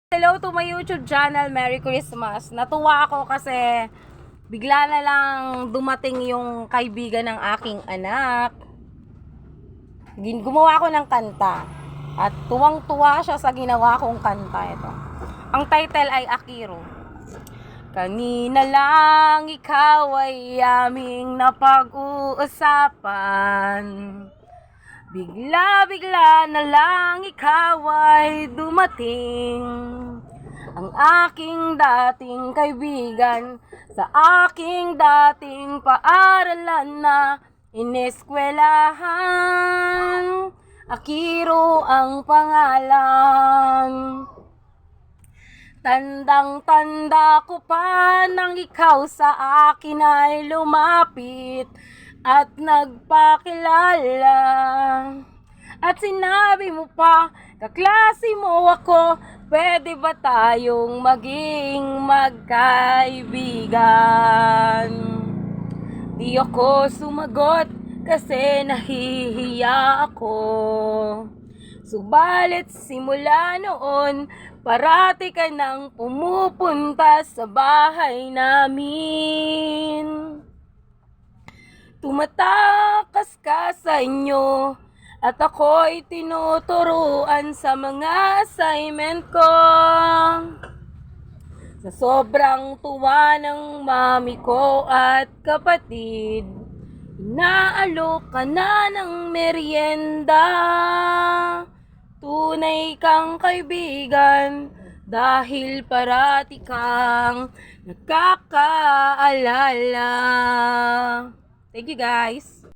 Hello to my YouTube channel, Merry Christmas. Natuwa ako kasi bigla na lang dumating yung kaibigan ng aking anak. Gumawa ko ng kanta at tuwang-tuwa siya sa ginawa kong kanta ito. Ang title ay Akiro. Kanina lang ikaw ay aming napag-uusapan. Bigla-bigla na lang ikaw ay dumating. Ang aking dating kaibigan sa aking dating paaralan na ineskwelahan. Akiro ang pangalan. Tandang-tanda ko pa nang ikaw sa akin ay lumapit at nagpakilala. At sinabi mo pa, kaklase mo ako, pwede ba tayong maging magkaibigan? Di ako sumagot kasi nahihiya ako. Subalit simula noon, parati ka nang pumupunta sa bahay namin. Tumatakas ka sa inyo at ako'y tinuturuan sa mga assignment ko. Sa sobrang tuwa ng mami ko at kapatid, inaalok ka na ng merienda. Tunay kang kaibigan dahil parati kang nakakaalala. Thank you guys.